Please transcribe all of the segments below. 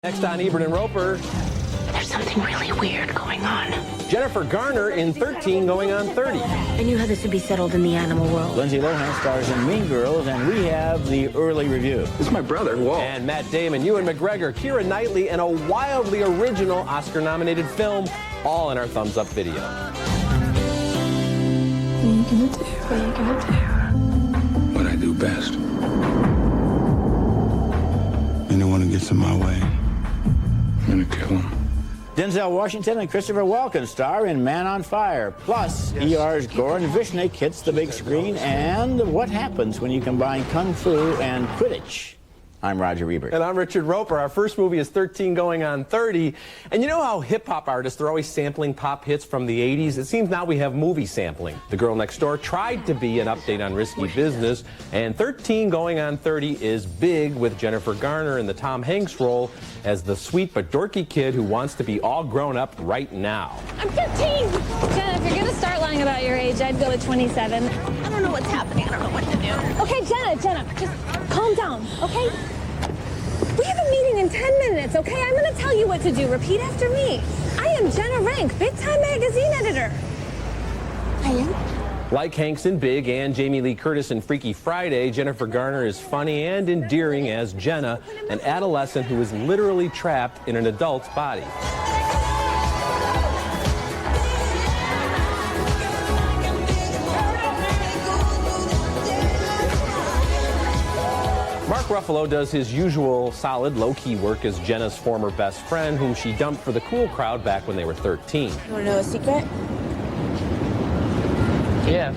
Next on Ebert and Roeper, There's something really weird going on. Jennifer Garner in 13 going on 30. I knew how this would be settled in the animal world. Lindsay Lohan stars in Mean Girls, and we have the early review. This is my brother, whoa. And Matt Damon, Ewan McGregor, Keira Knightley, and a wildly original Oscar-nominated film, all in our Thumbs Up video. What are you gonna do? What are you gonna do? What I do best. Anyone who gets in my way, I'm gonna kill him. Denzel Washington and Christopher Walken star in Man on Fire. Plus, ER's Goran Vishnik hits the big screen. And what happens when you combine Kung Fu and Quidditch? I'm Roger Ebert. And I'm Richard Roeper. Our first movie is 13 going on 30. And you know how hip-hop artists, they're always sampling pop hits from the 80s? It seems now we have movie sampling. The Girl Next Door tried to be an update on Risky Business. And 13 going on 30 is big, with Jennifer Garner in the Tom Hanks role as the sweet but dorky kid who wants to be all grown up right now. I'm 15! Jenna, if you're gonna start lying about your age, I'd go with 27. I don't know what's happening. I don't know what to do. Okay, Jenna, just calm down, okay? We have a meeting in 10 minutes, okay? I'm gonna tell you what to do. Repeat after me. I am Jenna Rank, big-time magazine editor. I am? Like Hanks in Big and Jamie Lee Curtis in Freaky Friday, Jennifer Garner is funny and endearing as Jenna, an adolescent who is literally trapped in an adult's body. Mark Ruffalo does his usual solid, low-key work as Jenna's former best friend, whom she dumped for the cool crowd back when they were 13. You wanna know a secret? Yeah.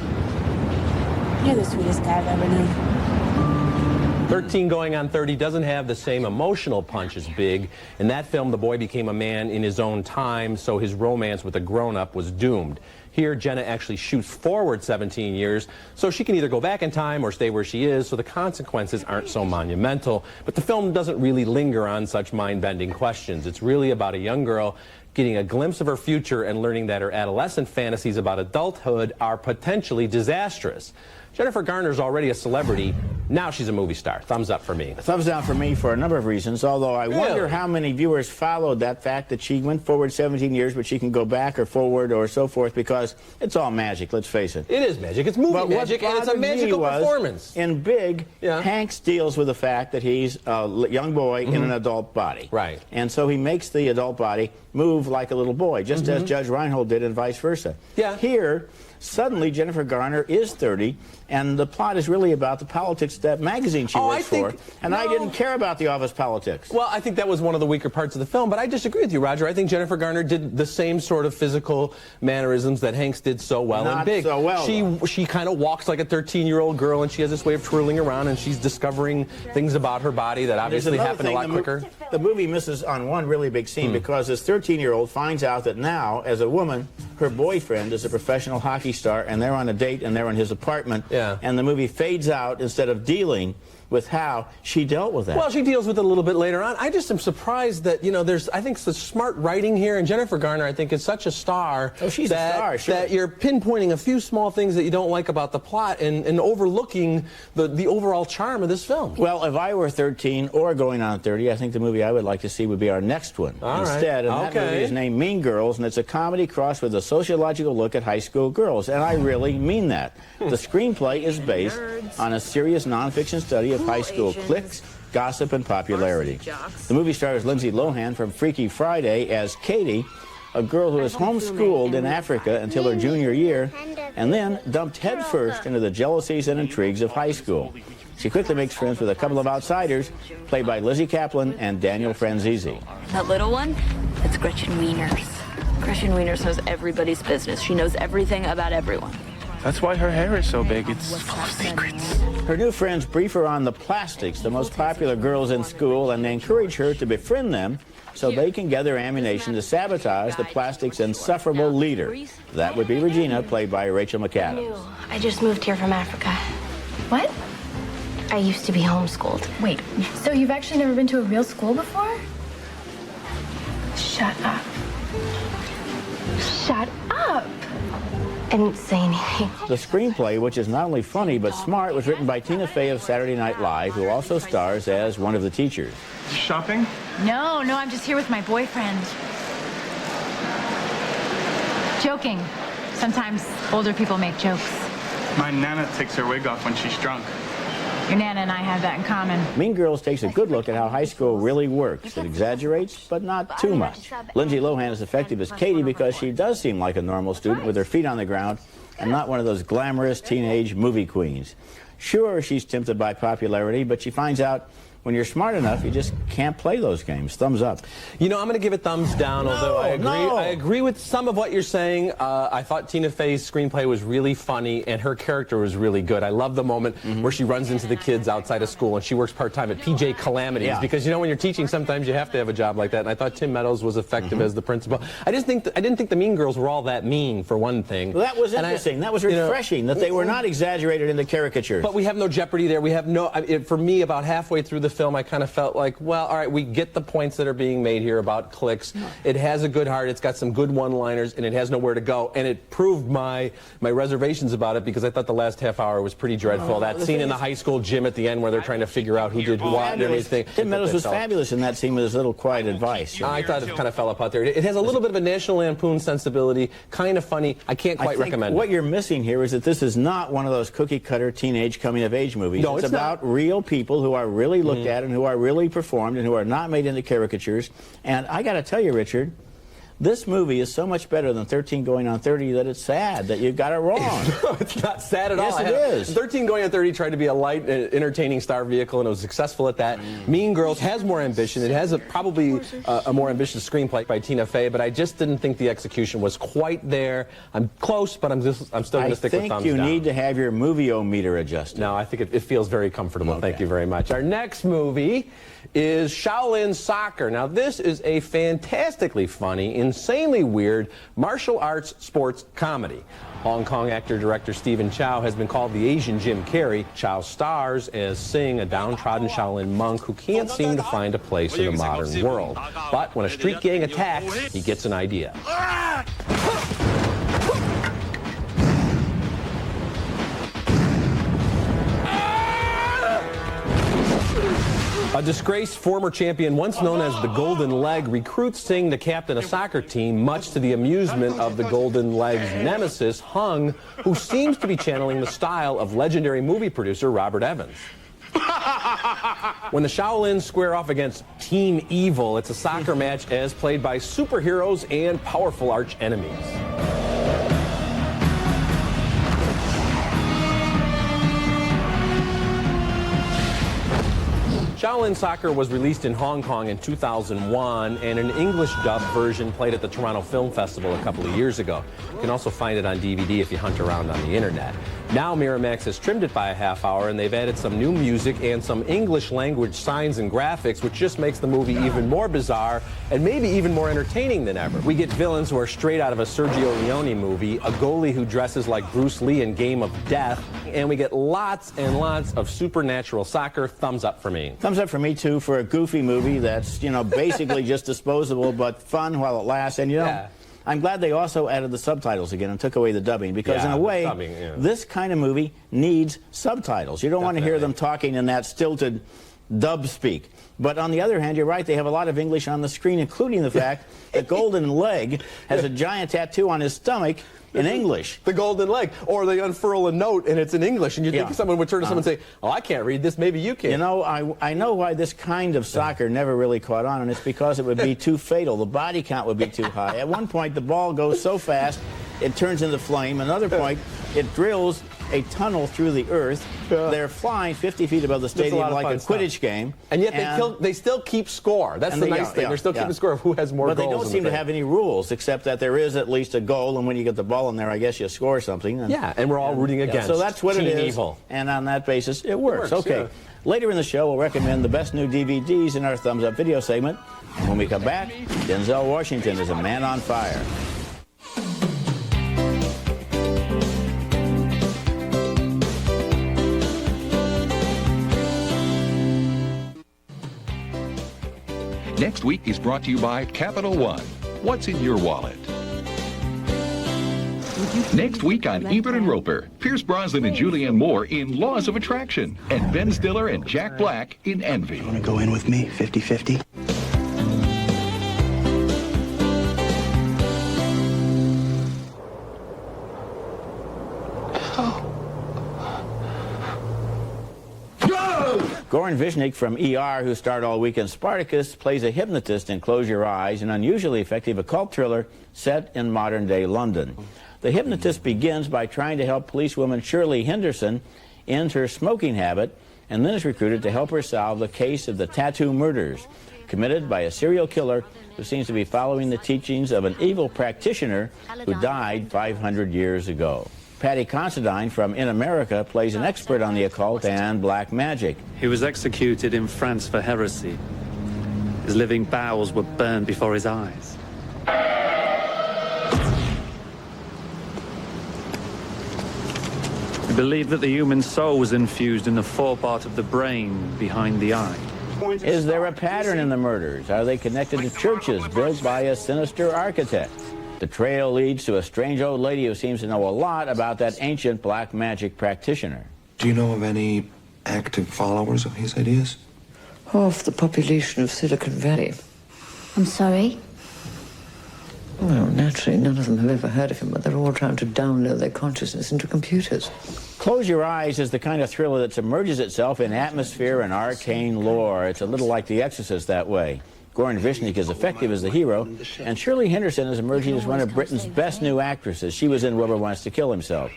You're the sweetest guy I've ever known. 13 going on 30 doesn't have the same emotional punch as Big. In that film, the boy became a man in his own time, so his romance with a grown-up was doomed. Here, Jenna actually shoots forward 17 years, so she can either go back in time or stay where she is, so the consequences aren't so monumental. But the film doesn't really linger on such mind-bending questions. It's really about a young girl getting a glimpse of her future and learning that her adolescent fantasies about adulthood are potentially disastrous. Jennifer Garner's already a celebrity. Now she's a movie star. Thumbs up for me. Thumbs down for me for a number of reasons, although I wonder how many viewers followed that fact that she went forward 17 years, but she can go back or forward or so forth, because it's all magic, let's face it. It is magic. It's movie magic, and it's a magical performance. In Big, Hanks deals with the fact that he's a young boy in an adult body. Right. And so he makes the adult body move like a little boy, just as Judge Reinhold did and vice versa. Yeah. Here, suddenly Jennifer Garner is 30, and the plot is really about the politics of that magazine she works for. And I didn't care about the office politics. Well, I think that was one of the weaker parts of the film, but I disagree with you, Roger. I think Jennifer Garner did the same sort of physical mannerisms that Hanks did so well in Big. So well, she kind of walks like a 13-year-old girl, and she has this way of twirling around, and she's discovering things about her body that obviously happen a lot quicker. The movie misses on one really big scene, because this 13-year-old finds out that now, as a woman, her boyfriend is a professional hockey star, and they're on a date, and they're in his apartment, and the movie fades out instead of dealing with how she dealt with that. Well, she deals with it a little bit later on. I just am surprised that, you know, there's, I think, such smart writing here, and Jennifer Garner, I think, is such a star. Oh, she's a star, sure. That you're pinpointing a few small things that you don't like about the plot and overlooking the overall charm of this film. Well, if I were 13 or going on 30, I think the movie I would like to see would be our next one instead. And that movie is named Mean Girls, and it's a comedy crossed with a sociological look at high school girls. And I really mean that. The screenplay is based on a serious nonfiction study of high school cliques, gossip, and popularity. The movie stars Lindsay Lohan from Freaky Friday as Katie, a girl who was homeschooled in Africa until her junior year, and then dumped headfirst into the jealousies and intrigues of high school. She quickly makes friends with a couple of outsiders, played by Lizzie Kaplan and Daniel Franzese. That little one, it's Gretchen Wieners. Gretchen Wieners knows everybody's business. She knows everything about everyone. That's why her hair is so big. It's full of secrets. Her new friends brief her on the Plastics, the most popular girls in school, and they encourage her to befriend them so they can gather ammunition to sabotage the Plastics' insufferable leader. That would be Regina, played by Rachel McAdams. I just moved here from Africa. What? I used to be homeschooled. Wait, so you've actually never been to a real school before? Shut up. Shut up! I didn't say anything. The screenplay, which is not only funny but smart, was written by Tina Fey of Saturday Night Live, who also stars as one of the teachers. Shopping? No, I'm just here with my boyfriend. Joking. Sometimes older people make jokes. My Nana takes her wig off when she's drunk. Your Nana and I have that in common. Mean Girls takes a good look at how high school really works. It exaggerates, but not too much. Lindsay Lohan is effective as Katie because she does seem like a normal student with her feet on the ground and not one of those glamorous teenage movie queens. Sure, she's tempted by popularity, but she finds out when you're smart enough, you just can't play those games. Thumbs up. You know, I'm going to give it thumbs down, although I agree with some of what you're saying. I thought Tina Fey's screenplay was really funny, and her character was really good. I love the moment where she runs into the kids outside of school, and she works part-time at PJ Calamities, because, you know, when you're teaching, sometimes you have to have a job like that, and I thought Tim Meadows was effective as the principal. I didn't think the Mean Girls were all that mean, for one thing. Well, that was interesting. That was refreshing, that they were not exaggerated into caricatures. But we have no jeopardy there. We have no... for me, about halfway through the film, I kind of felt like, well, all right, we get the points that are being made here about cliques. It has a good heart, it's got some good one-liners, and it has nowhere to go. And it proved my reservations about it, because I thought the last half hour was pretty dreadful. That scene in the high school gym at the end where they're trying to figure out who did what and everything. Tim Meadows was fabulous in that scene with his little quiet advice. I thought it kind of fell apart there. It has a little bit of a National Lampoon sensibility, kind of funny. I can't quite recommend it. What you're missing here is that this is not one of those cookie-cutter teenage coming-of-age movies. No, it's about real people who are really looked at and who are really performed and who are not made into caricatures. And I got to tell you, Richard, this movie is so much better than 13 Going on 30 that it's sad that you got it wrong. No, it's not sad at all. Yes, it is. 13 Going on 30 tried to be a light, entertaining star vehicle, and it was successful at that. Mean Girls has more ambition. It has probably a more ambitious screenplay by Tina Fey, but I just didn't think the execution was quite there. I'm close, but I'm still going to stick with thumbs down. I think you need to have your movie-o-meter adjusted. No, I think it feels very comfortable. Okay. Thank you very much. Our next movie is Shaolin Soccer. Now, this is a fantastically funny, insanely weird martial arts sports comedy. Hong Kong actor-director Stephen Chow has been called the Asian Jim Carrey. Chow stars as Singh, a downtrodden Shaolin monk who can't seem to find a place in the modern world. But when a street gang attacks, he gets an idea. A disgraced former champion, once known as the Golden Leg, recruits Singh to captain a soccer team, much to the amusement of the Golden Leg's nemesis, Hung, who seems to be channeling the style of legendary movie producer Robert Evans. When the Shaolins square off against Team Evil, it's a soccer match as played by superheroes and powerful arch enemies. Shaolin Soccer was released in Hong Kong in 2001, and an English dubbed version played at the Toronto Film Festival a couple of years ago. You can also find it on DVD if you hunt around on the internet. Now Miramax has trimmed it by a half hour, and they've added some new music and some English language signs and graphics, which just makes the movie even more bizarre and maybe even more entertaining than ever. We get villains who are straight out of a Sergio Leone movie, a goalie who dresses like Bruce Lee in Game of Death, and we get lots and lots of supernatural soccer. Thumbs up for me. Thumbs up for me, too, for a goofy movie that's, you know, basically just disposable, but fun while it lasts. And, you know, I'm glad they also added the subtitles again and took away the dubbing, because in a way, this kind of movie needs subtitles. You don't want to hear them talking in that stilted dub speak. But on the other hand, you're right, they have a lot of English on the screen, including the fact that Golden Leg has a giant tattoo on his stomach in English. The Golden Leg. Or they unfurl a note and it's in English, and you think someone would turn to someone and say, oh, I can't read this, maybe you can. You know, I know why this kind of soccer never really caught on, and it's because it would be too fatal. The body count would be too high. At one point, the ball goes so fast, it turns into flame. Another point, it drills a tunnel through the earth. They're flying 50 feet above the stadium like a Quidditch game. And yet they still keep score. That's the nice thing. They're still keeping score of who has more goals. But they don't seem to have any rules, except that there is at least a goal, and when you get the ball in there, I guess you score something. And, and we're all rooting against so that's what Team it is. Evil. And on that basis, it works. Okay. Later in the show, we'll recommend the best new DVDs in our Thumbs Up video segment. And when we come back, Denzel Washington is a man on fire. Next week is brought to you by Capital One. What's in your wallet? Next week on Ebert and Roeper, Pierce Brosnan and Julianne Moore in Laws of Attraction, and Ben Stiller and Jack Black in Envy. You want to go in with me, 50-50? Goran Visnik from ER, who starred all week in Spartacus, plays a hypnotist in Close Your Eyes, an unusually effective occult thriller set in modern-day London. The hypnotist begins by trying to help policewoman Shirley Henderson end her smoking habit, and then is recruited to help her solve the case of the tattoo murders committed by a serial killer who seems to be following the teachings of an evil practitioner who died 500 years ago. Patty Considine from In America plays an expert on the occult and black magic. He was executed in France for heresy. His living bowels were burned before his eyes. He believed that the human soul was infused in the forepart of the brain behind the eye. Is there a pattern in the murders? Are they connected to churches built by a sinister architect? The trail leads to a strange old lady who seems to know a lot about that ancient black magic practitioner. Do you know of any active followers of his ideas? Half the population of Silicon Valley. I'm sorry? Well, naturally, none of them have ever heard of him, but they're all trying to download their consciousness into computers. Close Your Eyes is the kind of thriller that submerges itself in atmosphere and arcane lore. It's a little like The Exorcist that way. Goran Visnik is effective as the hero, and Shirley Henderson is emerging as one of Britain's best new actresses. She was in Whoever Wants to Kill Himself.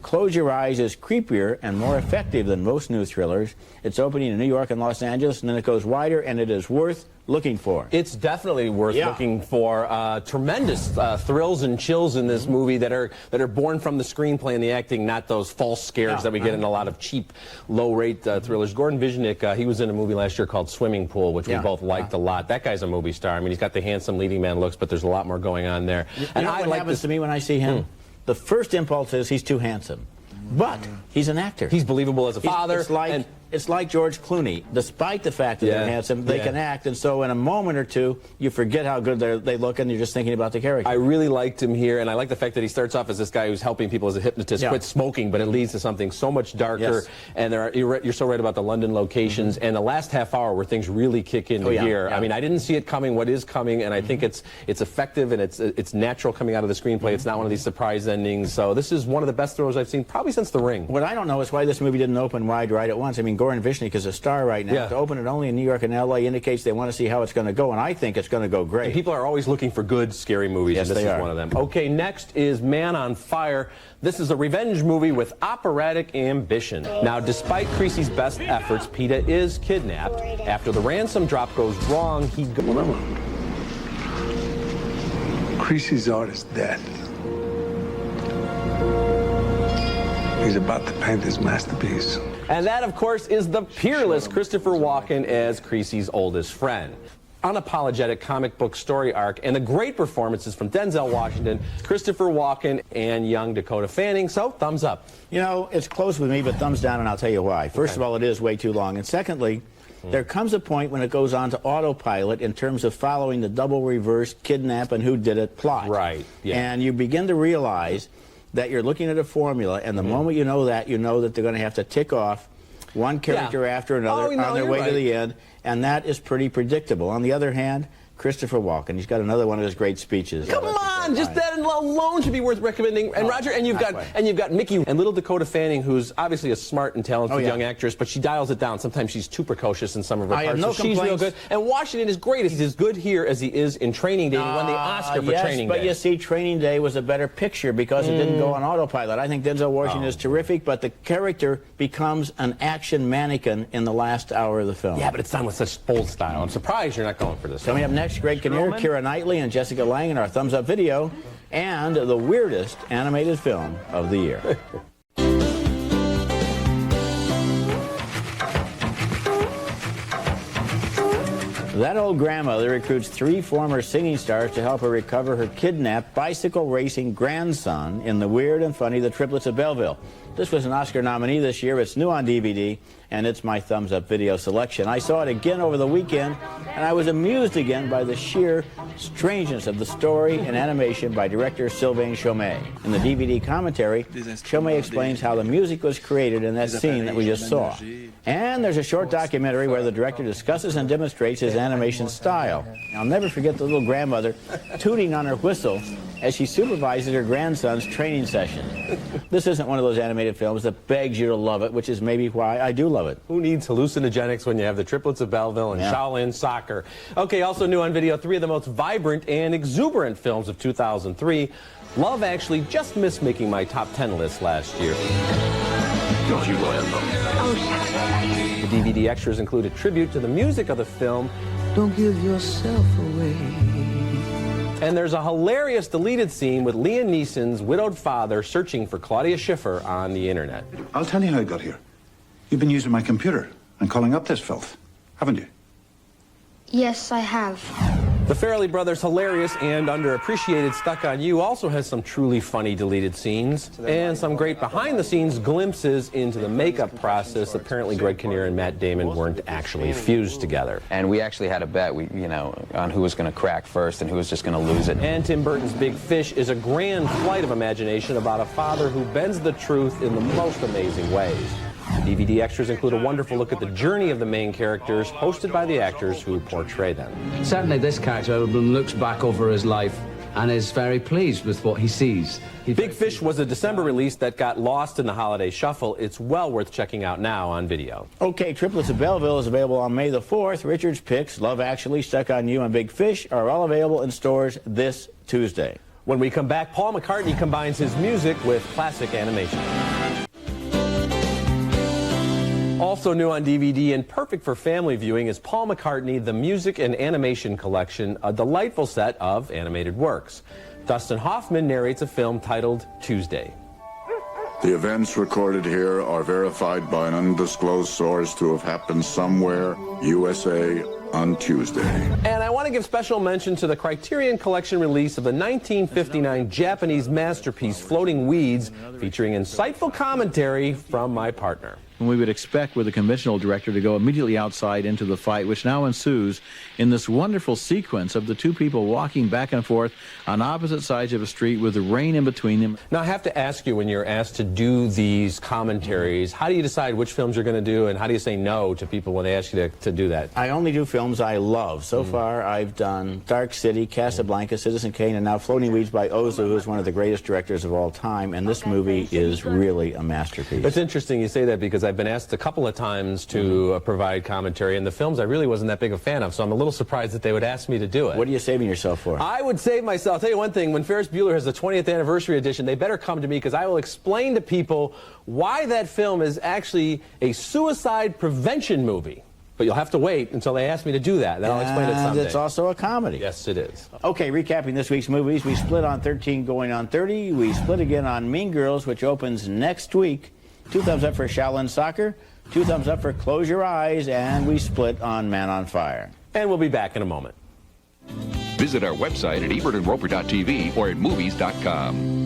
Close Your Eyes is creepier and more effective than most new thrillers. It's opening in New York and Los Angeles, and then it goes wider, and it is worth looking for. It's definitely worth looking for. Tremendous thrills and chills in this movie that are born from the screenplay and the acting, not those false scares that we get in a lot of cheap, low-rate thrillers. Goran Visnik, he was in a movie last year called Swimming Pool, which we both liked a lot. That guy's a movie star. I mean, he's got the handsome leading man looks, but there's a lot more going on there. And I what happens to me when I see him? The first impulse is he's too handsome. But he's an actor. He's believable as a father. It's like George Clooney. Despite the fact that they're handsome, they can act. And so in a moment or two, you forget how good they look, and you're just thinking about the character. I really liked him here, and I like the fact that he starts off as this guy who's helping people as a hypnotist quit smoking, but it leads to something so much darker. And you're so right about the London locations. And the last half hour where things really kick into gear. I mean, I didn't see it coming. What is coming? And I think it's effective, and it's natural coming out of the screenplay. It's not one of these surprise endings. So this is one of the best thrillers I've seen probably since The Ring. What I don't know is why this movie didn't open wide right at once. I mean, Goran Visnik is a star right now. To open it only in New York and L.A. indicates they want to see how it's going to go, and I think it's going to go great. And people are always looking for good, scary movies, and this is one of them. Okay, next is Man on Fire. This is a revenge movie with operatic ambition. Now, despite Creasy's best efforts, Peta is kidnapped. After the ransom drop goes wrong, he... Remember, Creasy's art is dead. He's about to paint his masterpiece. And that, of course, is the peerless Christopher Walken as Creasy's oldest friend. Unapologetic comic book story arc, and the great performances from Denzel Washington, Christopher Walken, and young Dakota Fanning. So, thumbs up. You know, it's close with me, but thumbs down, and I'll tell you why. First of all, it is way too long. And secondly, there comes a point when it goes on to autopilot in terms of following the double reverse kidnap and who did it plot. Right. And you begin to realize that you're looking at a formula, and the moment you know that they're going to have to tick off one character after another on their way to the end, and that is pretty predictable. On the other hand, Christopher Walken, he's got another one of his great speeches. Come on, just that alone should be worth recommending. And Roger, and you've got Mickey and little Dakota Fanning, who's obviously a smart and talented young actress, but she dials it down. Sometimes she's too precocious in some of her parts. I have no complaints. She's real good. And Washington is great. He's as good here as he is in Training Day. He won the Oscar for Training Day. But you see, Training Day was a better picture because it didn't go on autopilot. I think Denzel Washington is terrific, but the character becomes an action mannequin in the last hour of the film. Yeah, but it's done with such bold style. I'm surprised you're not going for this. Coming up next, Greg Kinnear, Keira Knightley, and Jessica Lange in our Thumbs Up video, and the weirdest animated film of the year. That old grandmother recruits 3 former singing stars to help her recover her kidnapped bicycle racing grandson in the weird and funny The Triplets of Belleville. This was an Oscar nominee this year. It's new on DVD, and it's my thumbs-up video selection. I saw it again over the weekend, and I was amused again by the sheer strangeness of the story and animation by director Sylvain Chomet. In the DVD commentary, Chomet explains how the music was created in that scene that we just saw. And there's a short documentary where the director discusses and demonstrates his animation style. I'll never forget the little grandmother tooting on her whistle as she supervises her grandson's training session. This isn't one of those animated films that begs you to love it, which is maybe why I do love it. Who needs hallucinogenics when you have the Triplets of Belleville and Shaolin Soccer? Okay, also new on video, 3 of the most vibrant and exuberant films of 2003. Love Actually just missed making my top 10 list last year. Don't you land them. The DVD extras include a tribute to the music of the film. Don't give yourself away. And there's a hilarious deleted scene with Liam Neeson's widowed father searching for Claudia Schiffer on the internet. I'll tell you how I got here. You've been using my computer and calling up this filth, haven't you? Yes, I have. The Farrelly Brothers' hilarious and underappreciated Stuck on You also has some truly funny deleted scenes and some great behind-the-scenes glimpses into the makeup process. Apparently, Greg Kinnear and Matt Damon weren't actually fused together. And we actually had a bet, on who was going to crack first and who was just going to lose it. And Tim Burton's Big Fish is a grand flight of imagination about a father who bends the truth in the most amazing ways. The DVD extras include a wonderful look at the journey of the main characters, hosted by the actors who portray them. Certainly this character looks back over his life and is very pleased with what he sees. Big Fish was a December release that got lost in the holiday shuffle. It's well worth checking out now on video. Okay, Triplets of Belleville is available on May the 4th. Richard's picks, Love Actually, Stuck on You, and Big Fish are all available in stores this Tuesday. When we come back, Paul McCartney combines his music with classic animation. Also new on DVD and perfect for family viewing is Paul McCartney, The Music and Animation Collection, a delightful set of animated works. Dustin Hoffman narrates a film titled Tuesday. The events recorded here are verified by an undisclosed source to have happened somewhere, USA, on Tuesday. And I want to give special mention to the Criterion Collection release of the 1959 Japanese masterpiece Floating Weeds, featuring insightful commentary from my partner. And we would expect with a conventional director to go immediately outside into the fight, which now ensues in this wonderful sequence of the 2 people walking back and forth on opposite sides of a street with the rain in between them. Now, I have to ask you, when you're asked to do these commentaries, how do you decide which films you're going to do, and how do you say no to people when they ask you to do that? I only do films I love. So far, I've done Dark City, Casablanca, Citizen Kane, and now Floating Weeds by Ozu, who is one of the greatest directors of all time, and this movie is really a masterpiece. It's interesting you say that, because I've been asked a couple of times to provide commentary, and the films I really wasn't that big a fan of, so I'm a little surprised that they would ask me to do it. What are you saving yourself for? I would save myself. I'll tell you one thing, when Ferris Bueller has the 20th anniversary edition, they better come to me, because I will explain to people why that film is actually a suicide prevention movie. But you'll have to wait until they ask me to do that. Then I'll explain it someday. And it's also a comedy. Yes, it is. Okay, recapping this week's movies, we split on 13 going on 30. We split again on Mean Girls, which opens next week. 2 thumbs up for Shaolin Soccer, 2 thumbs up for Close Your Eyes, and we split on Man on Fire. And we'll be back in a moment. Visit our website at ebertandroeper.tv or at movies.com.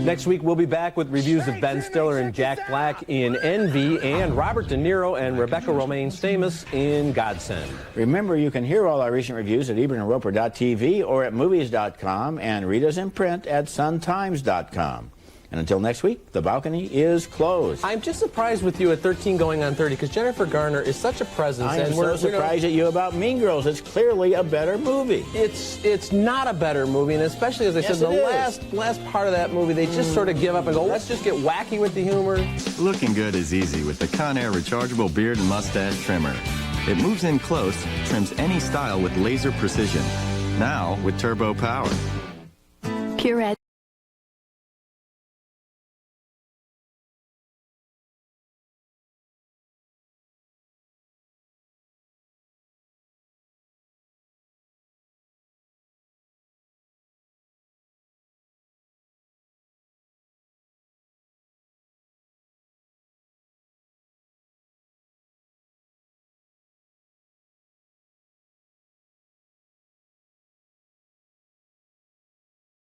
Next week, we'll be back with reviews of Ben Stiller and Jack Black in Envy, and Robert De Niro and Rebecca Romaine Stamos in Godsend. Remember, you can hear all our recent reviews at ebertandroeper.tv or at movies.com, and read us in print at suntimes.com. And until next week, the balcony is closed. I'm just surprised with you at 13 going on 30, because Jennifer Garner is such a presence. I am so surprised at you about Mean Girls. It's clearly a better movie. It's not a better movie, and especially, as I said, the last part of that movie, they just sort of give up and go, let's just get wacky with the humor. Looking good is easy with the Conair rechargeable beard and mustache trimmer. It moves in close, trims any style with laser precision. Now with turbo power. Pure Red.